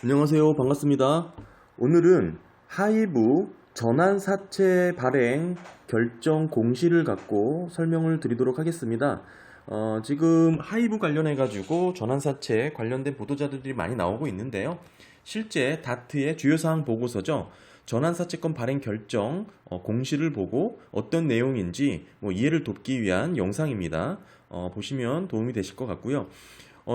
안녕하세요. 반갑습니다. 오늘은 하이브 전환사채 발행 결정 공시를 갖고 설명을 드리도록 하겠습니다. 지금 하이브 관련해가지고 전환사채 관련된 보도자들이 많이 나오고 있는데요. 실제 다트의 주요사항 보고서죠. 전환사채권 발행 결정 공시를 보고 어떤 내용인지 이해를 돕기 위한 영상입니다. 보시면 도움이 되실 것 같고요.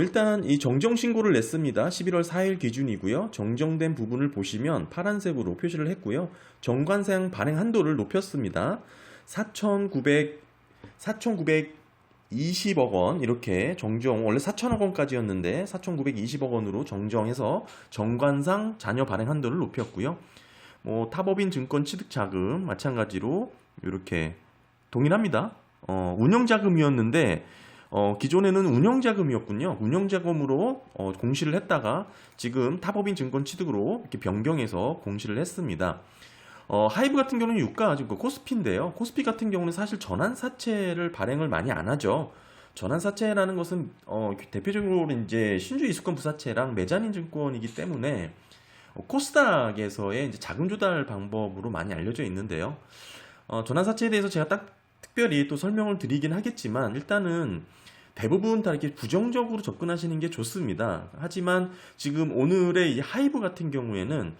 일단 이 정정 신고를 냈습니다. 11월 4일 기준이고요. 정정된 부분을 보시면 파란색으로 표시를 했고요. 정관상 발행 한도를 높였습니다. 4,920억 원 이렇게 정정, 원래 4천억 원까지였는데 4,920억 원으로 정정해서 정관상 잔여 발행 한도를 높였고요. 타법인 증권 취득 자금 마찬가지로 이렇게 동일합니다. 운영자금이었는데 기존에는 운영자금이었군요. 운영자금으로 공시를 했다가 지금 타법인 증권 취득으로 이렇게 변경해서 공시를 했습니다. 하이브 같은 경우는 유가, 지금 코스피인데요. 코스피 같은 경우는 사실 전환사채를 발행을 많이 안 하죠. 전환사채라는 것은 대표적으로 이제 신주 이수권 부사채랑 메자닌 증권이기 때문에 코스닥에서의 이제 자금 조달 방법으로 많이 알려져 있는데요. 전환사채에 대해서 제가 딱 특별히 또 설명을 드리긴 하겠지만 일단은 대부분 다 이렇게 부정적으로 접근하시는 게 좋습니다. 하지만 지금 오늘의 이 하이브 같은 경우에는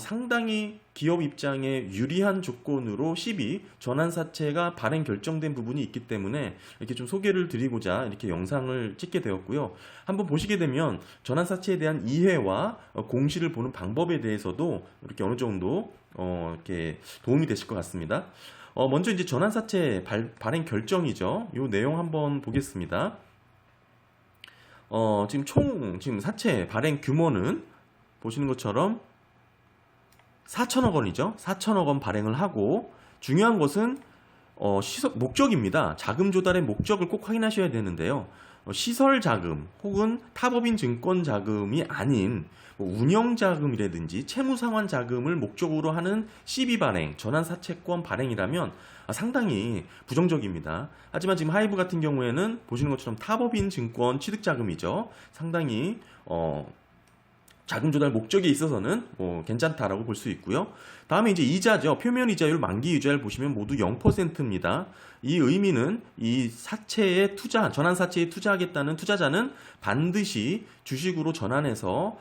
상당히 기업 입장에 유리한 조건으로 12 전환사채가 발행 결정된 부분이 있기 때문에 이렇게 좀 소개를 드리고자 이렇게 영상을 찍게 되었고요. 한번 보시게 되면 전환사채에 대한 이해와 공시를 보는 방법에 대해서도 이렇게 어느 정도 이렇게 도움이 되실 것 같습니다. 먼저 이제 전환사채 발행 결정이죠. 이 내용 한번 보겠습니다. 지금 사채 발행 규모는 보시는 것처럼 4천억 원이죠. 4천억 원 발행을 하고 중요한 것은 목적입니다. 자금 조달의 목적을 꼭 확인하셔야 되는데요. 시설 자금 혹은 타법인 증권 자금이 아닌 운영 자금이라든지 채무 상환 자금을 목적으로 하는 CB 발행, 전환사채권 발행이라면 상당히 부정적입니다. 하지만 지금 하이브 같은 경우에는 보시는 것처럼 타법인 증권 취득 자금이죠. 상당히 자금 조달 목적에 있어서는 괜찮다라고 볼 수 있고요. 다음에 이제 이자죠. 표면 이자율, 만기 이자율 보시면 모두 0%입니다. 이 의미는 이 사채에 전환 사채에 투자하겠다는 투자자는 반드시 주식으로 전환해서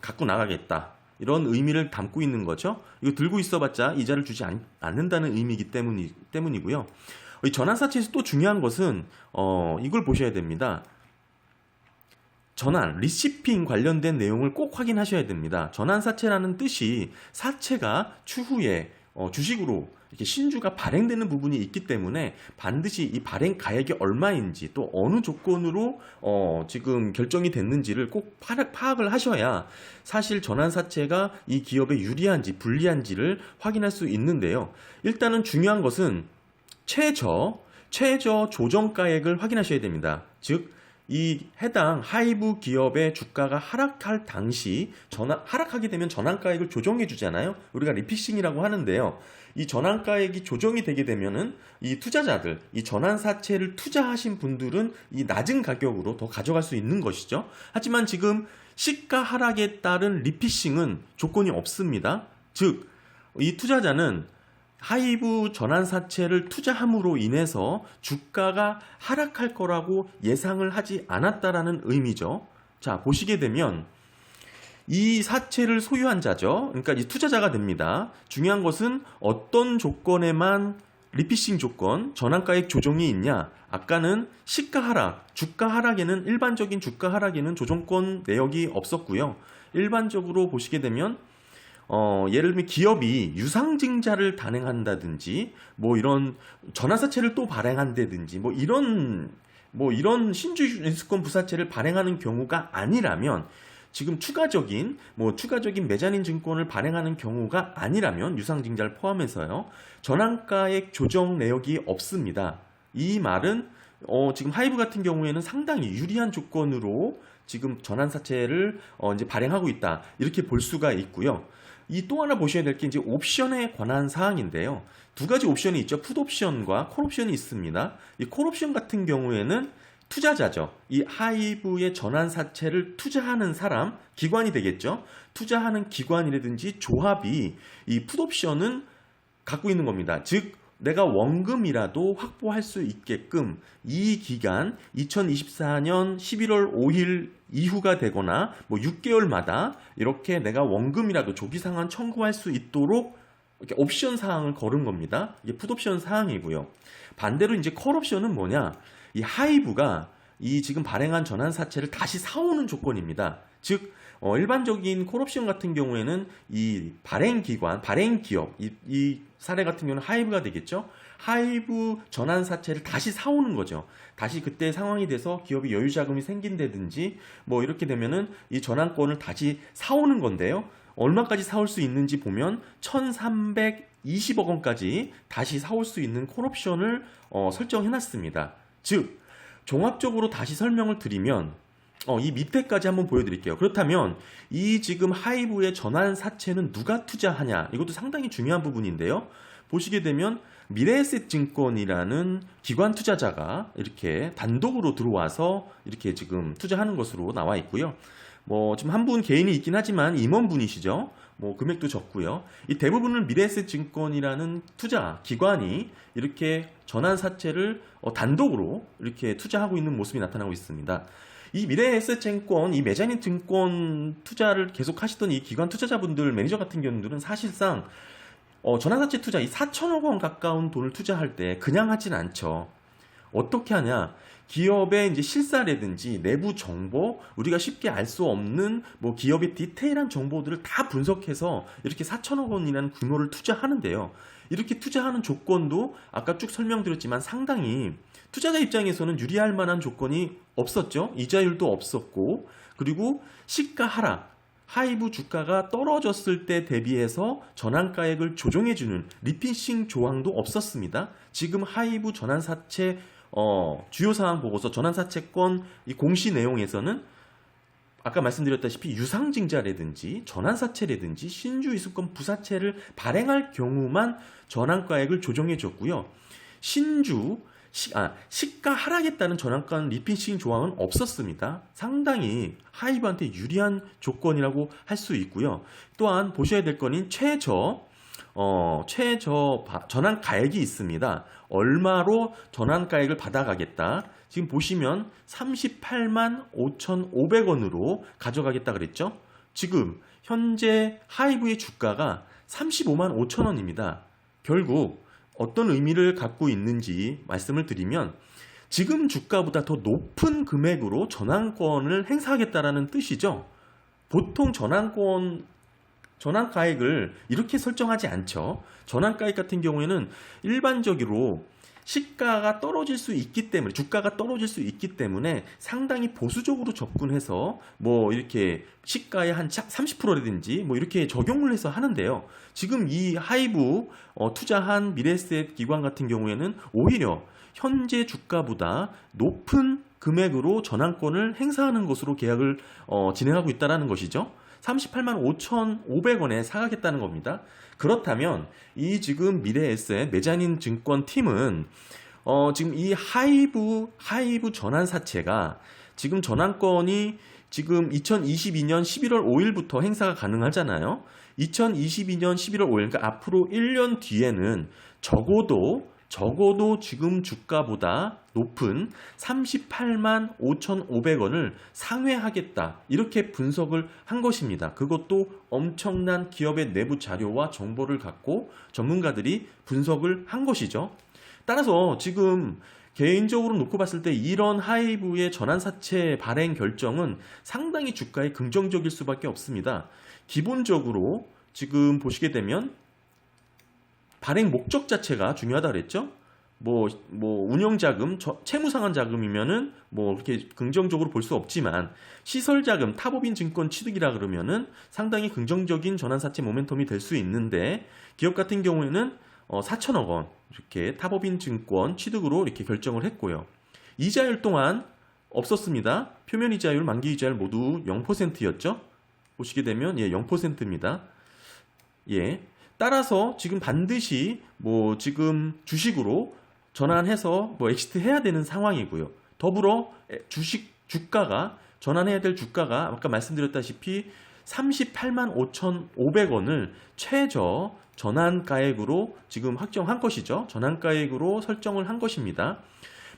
갖고 나가겠다. 이런 의미를 담고 있는 거죠. 이거 들고 있어봤자 이자를 주지 않는다는 의미이기 때문이고요. 이 전환 사채에서 또 중요한 것은 이걸 보셔야 됩니다. 전환, 리시핑 관련된 내용을 꼭 확인하셔야 됩니다. 전환사채라는 뜻이 사채가 추후에 주식으로 이렇게 신주가 발행되는 부분이 있기 때문에 반드시 이 발행 가액이 얼마인지 또 어느 조건으로 지금 결정이 됐는지를 꼭 파악을 하셔야 사실 전환사채가 이 기업에 유리한지 불리한지를 확인할 수 있는데요. 일단은 중요한 것은 최저 조정가액을 확인하셔야 됩니다. 즉 이 해당 하이브 기업의 주가가 하락할 당시 하락하게 되면 전환가액을 조정해 주잖아요. 우리가 리피싱이라고 하는데요. 이 전환가액이 조정이 되게 되면은 이 투자자들, 이 전환사채를 투자하신 분들은 이 낮은 가격으로 더 가져갈 수 있는 것이죠. 하지만 지금 시가 하락에 따른 리피싱은 조건이 없습니다. 즉, 이 투자자는 하이브 전환사채를 투자함으로 인해서 주가가 하락할 거라고 예상을 하지 않았다라는 의미죠. 자, 보시게 되면 이 사채를 소유한 자죠. 그러니까 이 투자자가 됩니다. 중요한 것은 어떤 조건에만 리피싱 조건, 전환가액 조정이 있냐? 아까는 시가 하락, 주가 하락에는 일반적인 주가 하락에는 조정권 내역이 없었고요. 일반적으로 보시게 되면 예를 들면 기업이 유상증자를 단행한다든지 이런 전환사채를 또 발행한다든지 이런 신주인수권 부사채를 발행하는 경우가 아니라면 지금 추가적인 메자닌 증권을 발행하는 경우가 아니라면 유상증자를 포함해서요. 전환가액 조정 내역이 없습니다. 이 말은 지금 하이브 같은 경우에는 상당히 유리한 조건으로 지금 전환사채를 이제 발행하고 있다. 이렇게 볼 수가 있고요. 이 또 하나 보셔야 될 게 이제 옵션에 관한 사항인데요. 두 가지 옵션이 있죠. 풋옵션과 콜옵션이 있습니다. 이 콜옵션 같은 경우에는 투자자죠. 이 하이브의 전환사채를 투자하는 사람, 기관이 되겠죠. 투자하는 기관이라든지 조합이 이 풋옵션은 갖고 있는 겁니다. 즉 내가 원금이라도 확보할 수 있게끔 이 기간 2024년 11월 5일 이후가 되거나 뭐 6개월마다 이렇게 내가 원금이라도 조기 상환 청구할 수 있도록 이렇게 옵션 사항을 걸은 겁니다. 이게 풋옵션 사항이고요. 반대로 이제 콜옵션은 뭐냐? 이 하이브가 이 지금 발행한 전환사채를 다시 사오는 조건입니다. 즉 일반적인 콜옵션 같은 경우에는 이 발행기관, 발행기업, 이 사례 같은 경우는 하이브가 되겠죠. 하이브 전환사채를 다시 사오는 거죠. 다시 그때 상황이 돼서 기업이 여유자금이 생긴다든지 뭐 이렇게 되면은 이 전환권을 다시 사오는 건데요. 얼마까지 사올 수 있는지 보면 1320억 원까지 다시 사올 수 있는 콜옵션을 설정해놨습니다. 즉 종합적으로 다시 설명을 드리면 이 밑에까지 한번 보여드릴게요. 그렇다면 이 지금 하이브의 전환사채는 누가 투자하냐? 이것도 상당히 중요한 부분인데요. 보시게 되면 미래에셋증권이라는 기관 투자자가 이렇게 단독으로 들어와서 이렇게 지금 투자하는 것으로 나와 있고요. 뭐 지금 한 분 개인이 있긴 하지만 임원분이시죠. 뭐 금액도 적고요. 이 대부분은 미래에셋증권이라는 투자 기관이 이렇게 전환사채를 단독으로 이렇게 투자하고 있는 모습이 나타나고 있습니다. 이 미래에셋증권, 이 메자닌 증권 투자를 계속 하시던 이 기관 투자자분들, 매니저 같은 경우들은 사실상 전환사채 투자, 이 4천억 원 가까운 돈을 투자할 때 그냥 하진 않죠. 어떻게 하냐? 기업의 이제 실사라든지 내부 정보, 우리가 쉽게 알 수 없는 뭐 기업의 디테일한 정보들을 다 분석해서 이렇게 4천억 원이라는 규모를 투자하는데요. 이렇게 투자하는 조건도 아까 쭉 설명드렸지만 상당히 투자자 입장에서는 유리할 만한 조건이 없었죠. 이자율도 없었고, 그리고 시가 하락, 하이브 주가가 떨어졌을 때 대비해서 전환가액을 조정해주는 리피싱 조항도 없었습니다. 지금 하이브 전환사채 주요 사항 보고서 전환사채권 이 공시 내용에서는 아까 말씀드렸다시피 유상증자라든지 전환사채라든지 신주이수권 부사채를 발행할 경우만 전환가액을 조정해줬고요. 시가 하락에 따른 전환가 리피싱 조항은 없었습니다. 상당히 하이브한테 유리한 조건이라고 할 수 있고요. 또한 보셔야 될 건인 최저 전환가액이 있습니다. 얼마로 전환가액을 받아가겠다. 지금 보시면 38만 5,500원으로 가져가겠다 그랬죠. 지금 현재 하이브의 주가가 35만 5천 원입니다. 결국 어떤 의미를 갖고 있는지 말씀을 드리면 지금 주가보다 더 높은 금액으로 전환권을 행사하겠다라는 뜻이죠. 보통 전환가액을 이렇게 설정하지 않죠. 전환가액 같은 경우에는 일반적으로 시가가 떨어질 수 있기 때문에, 주가가 떨어질 수 있기 때문에 상당히 보수적으로 접근해서 뭐 이렇게 시가의 한 30%라든지 뭐 이렇게 적용을 해서 하는데요. 지금 이 하이브 투자한 미래에셋 기관 같은 경우에는 오히려 현재 주가보다 높은 금액으로 전환권을 행사하는 것으로 계약을 진행하고 있다는 것이죠. 38만 5,500원에 사가겠다는 겁니다. 그렇다면 이 지금 미래에셋 메자닌 증권 팀은 지금 이 하이브 전환사채가 지금 전환권이 지금 2022년 11월 5일부터 행사가 가능하잖아요. 2022년 11월 5일, 그러니까 앞으로 1년 뒤에는 적어도 지금 주가보다 높은 38만 5,500원을 상회하겠다. 이렇게 분석을 한 것입니다. 그것도 엄청난 기업의 내부 자료와 정보를 갖고 전문가들이 분석을 한 것이죠. 따라서 지금 개인적으로 놓고 봤을 때 이런 하이브의 전환사채 발행 결정은 상당히 주가에 긍정적일 수밖에 없습니다. 기본적으로 지금 보시게 되면 발행 목적 자체가 중요하다 그랬죠? 뭐 운영자금, 채무상환 자금이면은 뭐 그렇게 긍정적으로 볼 수 없지만 시설자금, 타법인 증권 취득이라 그러면은 상당히 긍정적인 전환사채 모멘텀이 될 수 있는데 기업 같은 경우에는 4천억 원 이렇게 타법인 증권 취득으로 이렇게 결정을 했고요. 이자율 또한 없었습니다. 표면 이자율, 만기 이자율 모두 0%였죠? 보시게 되면 0%입니다. 예. 따라서 지금 반드시 뭐 지금 주식으로 전환해서 뭐 엑시트 해야 되는 상황이고요. 더불어 주가가 전환해야 될 주가가 아까 말씀드렸다시피 38만 5,500원을 최저 전환가액으로 지금 확정한 것이죠. 전환가액으로 설정을 한 것입니다.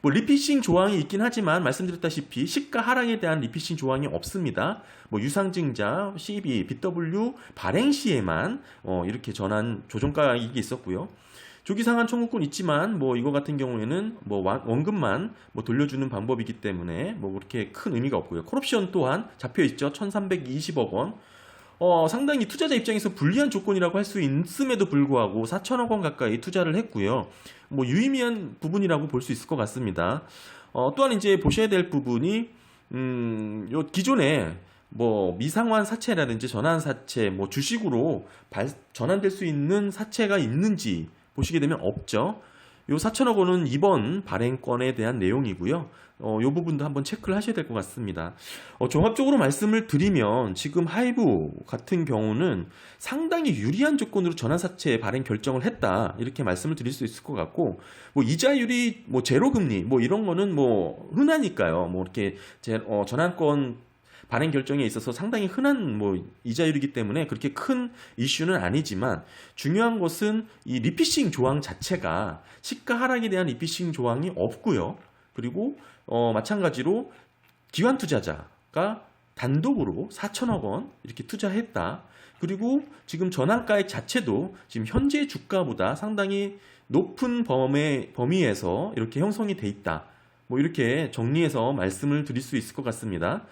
뭐 리피싱 조항이 있긴 하지만 말씀드렸다시피 시가 하락에 대한 리피싱 조항이 없습니다. 뭐 유상증자, CB, BW 발행 시에만 이렇게 전환 조정가액이 있었고요. 조기상환 청구권 있지만 뭐 이거 같은 경우에는 뭐 원금만 뭐 돌려주는 방법이기 때문에 뭐 그렇게 큰 의미가 없고요. 콜옵션 또한 잡혀 있죠. 1,320억 원. 상당히 투자자 입장에서 불리한 조건이라고 할 수 있음에도 불구하고 4천억 원 가까이 투자를 했고요. 뭐 유의미한 부분이라고 볼 수 있을 것 같습니다. 또한 이제 보셔야 될 부분이 요 기존에 뭐 미상환 사채라든지 전환 사채, 뭐 주식으로 전환될 수 있는 사채가 있는지 보시게 되면 없죠. 요 4천억 원은 이번 발행권에 대한 내용이고요. 요 부분도 한번 체크를 하셔야 될 것 같습니다. 종합적으로 말씀을 드리면 지금 하이브 같은 경우는 상당히 유리한 조건으로 전환사채 발행 결정을 했다. 이렇게 말씀을 드릴 수 있을 것 같고, 뭐 이자율이 뭐 제로금리 뭐 이런 거는 뭐 흔하니까요. 뭐 이렇게 전환권 발행 결정에 있어서 상당히 흔한 뭐 이자율이기 때문에 그렇게 큰 이슈는 아니지만 중요한 것은 이 리피싱 조항 자체가 시가 하락에 대한 리피싱 조항이 없고요. 그리고 마찬가지로 기관 투자자가 단독으로 4천억 원 이렇게 투자했다. 그리고 지금 전환가액 자체도 지금 현재 주가보다 상당히 높은 범위에서 이렇게 형성이 돼 있다. 뭐 이렇게 정리해서 말씀을 드릴 수 있을 것 같습니다.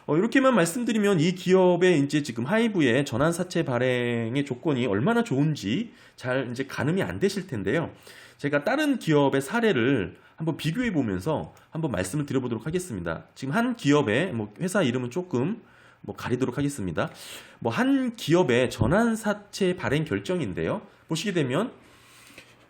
이렇게만 말씀드리면 이 기업의 이제 지금 하이브의 전환사채 발행의 조건이 얼마나 좋은지 잘 이제 가늠이 안 되실 텐데요. 제가 다른 기업의 사례를 한번 비교해 보면서 한번 말씀을 드려보도록 하겠습니다. 지금 한 기업의 뭐 회사 이름은 조금 뭐 가리도록 하겠습니다. 뭐 한 기업의 전환사채 발행 결정인데요. 보시게 되면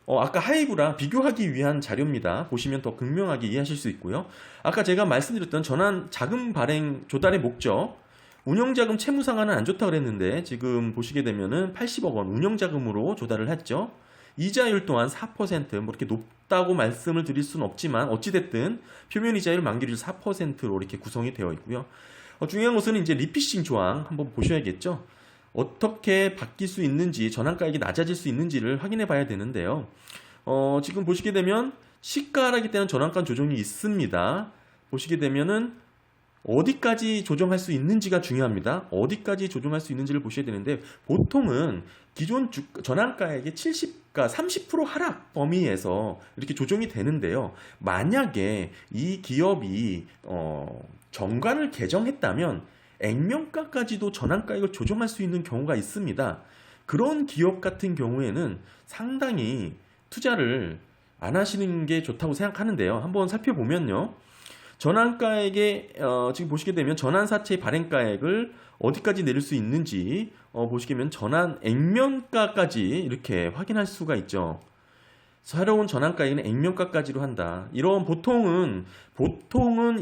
아까 하이브랑 비교하기 위한 자료입니다. 보시면 더 극명하게 이해하실 수 있고요. 아까 제가 말씀드렸던 전환 자금 발행 조달의 목적, 운영자금 채무 상환은 안 좋다고 그랬는데 지금 보시게 되면은 80억 원 운영자금으로 조달을 했죠. 이자율 또한 4%, 뭐 이렇게 높다고 말씀을 드릴 수는 없지만 어찌됐든 표면 이자율 만기율 4%로 이렇게 구성이 되어 있고요. 중요한 것은 이제 리피싱 조항 한번 보셔야겠죠. 어떻게 바뀔 수 있는지, 전환가액이 낮아질 수 있는지를 확인해 봐야 되는데요. 지금 보시게 되면 시가 하락에 대한 전환가 조정이 있습니다. 보시게 되면은 어디까지 조정할 수 있는지가 중요합니다. 어디까지 조정할 수 있는지를 보셔야 되는데 보통은 기존 전환가액의 30% 하락 범위에서 이렇게 조정이 되는데요. 만약에 이 기업이 정관을 개정했다면 액면가까지도 전환가액을 조정할 수 있는 경우가 있습니다. 그런 기업 같은 경우에는 상당히 투자를 안 하시는 게 좋다고 생각하는데요. 한번 살펴보면요. 전환가액에 지금 보시게 되면 전환사채 발행가액을 어디까지 내릴 수 있는지 보시게 되면 전환 액면가까지 이렇게 확인할 수가 있죠. 새로운 전환가액은 액면가까지로 한다. 이런 보통은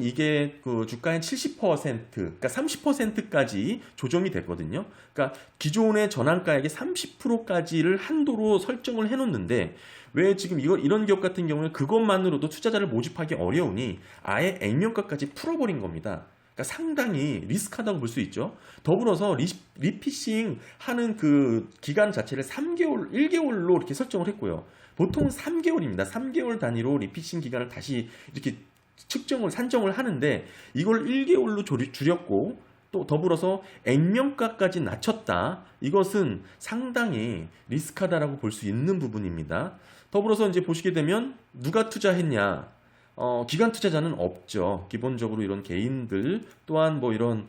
이게 그 주가의 70%, 그러니까 30%까지 조정이 됐거든요. 그러니까 기존의 전환가액의 30%까지를 한도로 설정을 해놓는데 왜 지금 이런 기업 같은 경우는 그것만으로도 투자자를 모집하기 어려우니 아예 액면가까지 풀어버린 겁니다. 그러니까 상당히 리스크하다고 볼 수 있죠. 더불어서 리피싱 하는 그 기간 자체를 3개월, 1개월로 이렇게 설정을 했고요. 보통 3개월입니다. 3개월 단위로 리피싱 기간을 다시 이렇게 산정을 하는데 이걸 1개월로 줄였고 또 더불어서 액면가까지 낮췄다. 이것은 상당히 리스크하다라고 볼 수 있는 부분입니다. 더불어서 이제 보시게 되면 누가 투자했냐? 기관 투자자는 없죠. 기본적으로 이런 개인들 또한 뭐 이런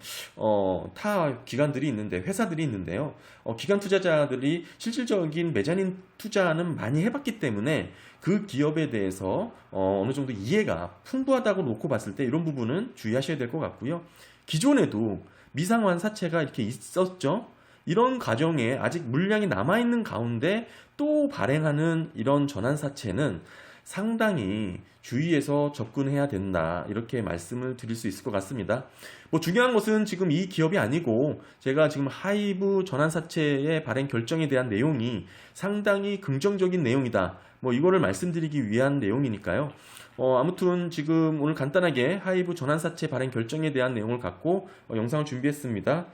타 기관들이 있는데 회사들이 있는데요. 기관 투자자들이 실질적인 메자닌 투자는 많이 해봤기 때문에 그 기업에 대해서 어느 정도 이해가 풍부하다고 놓고 봤을 때 이런 부분은 주의하셔야 될 것 같고요. 기존에도 미상환 사채가 이렇게 있었죠. 이런 과정에 아직 물량이 남아있는 가운데 또 발행하는 이런 전환사채는 상당히 주의해서 접근해야 된다. 이렇게 말씀을 드릴 수 있을 것 같습니다. 뭐 중요한 것은 지금 이 기업이 아니고 제가 지금 하이브 전환사채의 발행 결정에 대한 내용이 상당히 긍정적인 내용이다. 뭐 이거를 말씀드리기 위한 내용이니까요. 아무튼 지금 오늘 간단하게 하이브 전환사채 발행 결정에 대한 내용을 갖고 영상을 준비했습니다.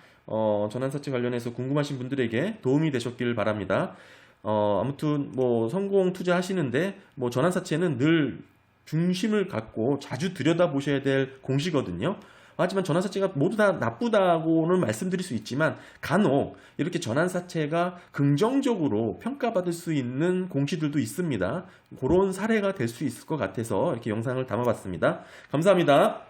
전환사채 관련해서 궁금하신 분들에게 도움이 되셨길 바랍니다. 아무튼 뭐 성공 투자하시는데 뭐 전환사채는 늘 중심을 갖고 자주 들여다보셔야 될 공시거든요. 하지만 전환사채가 모두 다 나쁘다고는 말씀드릴 수 있지만 간혹 이렇게 전환사채가 긍정적으로 평가받을 수 있는 공시들도 있습니다. 그런 사례가 될 수 있을 것 같아서 이렇게 영상을 담아봤습니다. 감사합니다.